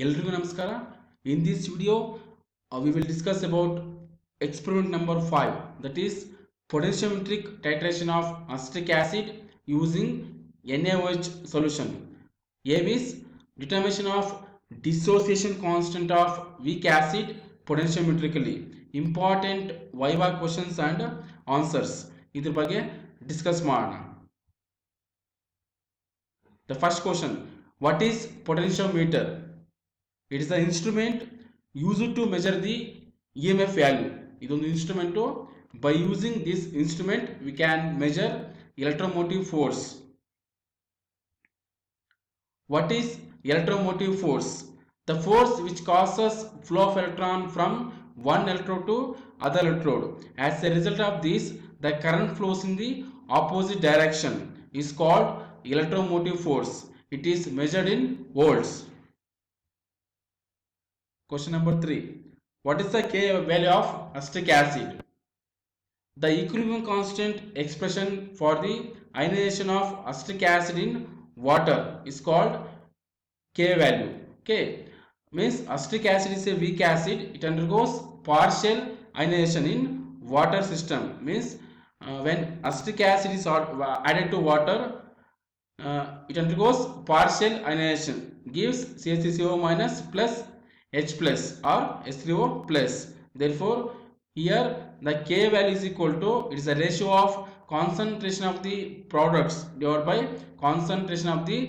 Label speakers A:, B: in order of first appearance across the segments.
A: ಎಲ್ರಿಗೂ ನಮಸ್ಕಾರ. In this video, we will discuss about experiment number 5, that is potentiometric titration of acetic acid using NaOH solution. A is determination of dissociation constant of weak acid potentiometrically. Important viva questions and answers ಇದ್ರ ಬಗ್ಗೆ discuss ಮಾಡೋಣ. The first question, what is potentiometer? It is the instrument used to measure the EMF value. ಇದೊಂದು instrument. By using this instrument we can measure electromotive force. What is electromotive force? The force which causes flow of electron from one electrode to other electrode. As a result of this, the current flows in the opposite direction is called electromotive force. It is measured in volts. Question number 3. What is the K value of acetic acid? The equilibrium constant expression for the ionization of acetic acid in water is called K value. K means acetic acid is a weak acid. It undergoes partial ionization in water system. Means when acetic acid is added to water, it undergoes partial ionization, gives CaCO minus plus H plus or H3O plus. Therefore here the K value is equal to, it is a ratio of concentration of the products divided by concentration of the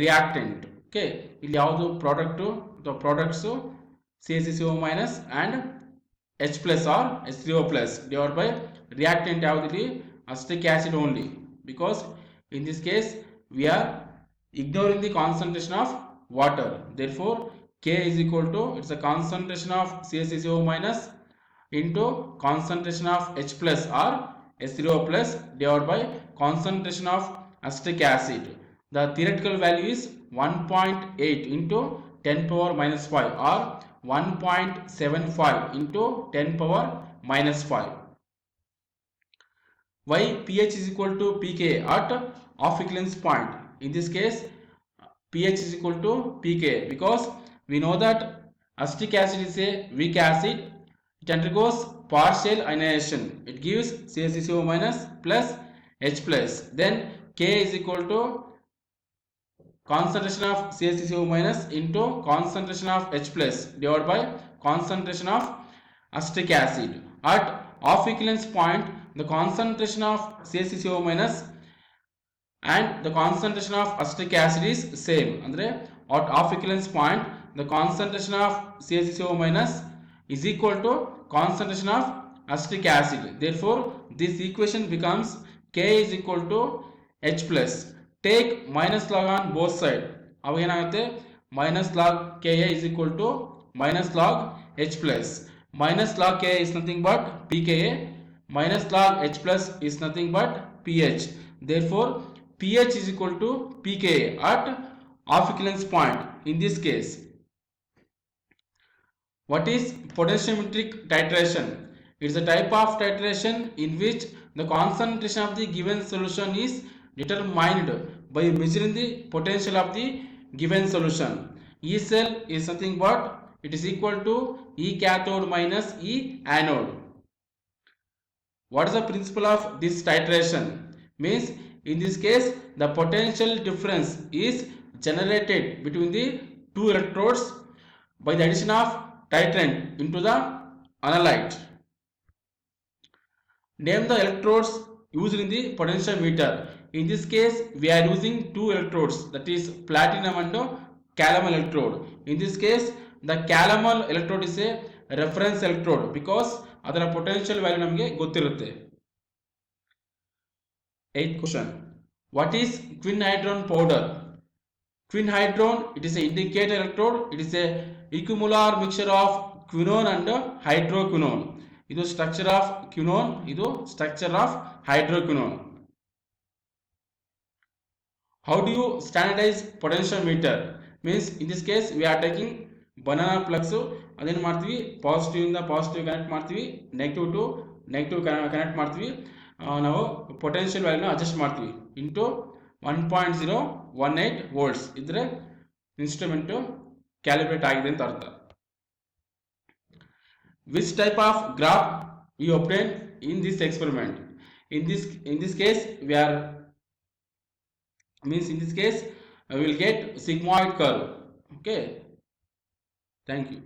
A: reactant. Okay, ಇಲ್ಲಿ ಯಾವುದು product products CaCO minus and H plus or H3O plus divided by reactant ಯಾವುದು ಇಲ್ಲಿ acetic acid only, because in this case we are ignoring the concentration of water. Therefore K is equal to, it's a concentration of CaCO minus into concentration of H plus or H3O plus divided by concentration of acetic acid. The theoretical value is 1.8 into 10 power minus 5 or 1.75 into 10 power minus 5. Why pH is equal to pKa at off equivalence point? In this case pH is equal to pKa because we know that acetic acid is a weak acid. It undergoes partial ionization. It gives CaCO minus plus H plus. Then K is equal to concentration of CaCO minus into concentration of H plus divided by concentration of acetic acid. At off equivalence point, the concentration of CaCO minus and the concentration of acetic acid is same. Andre at off equivalence point, the concentration of CaCO minus is equal to concentration of acetic acid. Therefore this equation becomes K is equal to H plus. Take minus log on both side. ಅವಾಗ ಏನಾಗುತ್ತೆ, minus log Ka is equal to minus log H plus. Minus log Ka is nothing but pKa, minus log H plus is nothing but pH. Therefore pH is equal to pKa at off equivalence point. In this case, what is potentiometric titration? It is a type of titration in which the concentration of the given solution is determined by measuring the potential of the given solution. E cell is nothing but, it is equal to E cathode minus E anode. What is the principle of this titration? Means in this case the potential difference is generated between the two electrodes by the addition of titrant into the analyte. Name the electrodes used in the potentiometer. In this case we are using two electrodes, that is platinum and calomel electrode. In this case the calomel electrode is a reference electrode because ಅದರ potential value ನಮಗೆ ಗೊತ್ತಿರುತ್ತೆ. 8th question, what is quinhydron powder? Quinhydron, it is a indicator electrode. It is a equimolar mixture of quinone and hydroquinone. ಇದು structure of quinone, ಇದು structure of hydroquinone. How do you standardize potentiometer? Means in this case we are taking banana plugs, ಅದೇನು ಮಾಡ್ತೀವಿ, positive ಇಂದ positive connect ಮಾಡ್ತೀವಿ, negative to negative connect ಮಾಡ್ತೀವಿ, ನಾವು potential ವ್ಯಾಲ್ಯೂನ adjust ಮಾಡ್ತೀವಿ into 1.018 volts ಇದ್ರೆ instrument calibrate ಆಗಿದೆ ಅಂತ ಅರ್ಥ. Which type of graph we obtain in this experiment? In this case we are means in this case we will get sigmoid curve. Okay, thank you.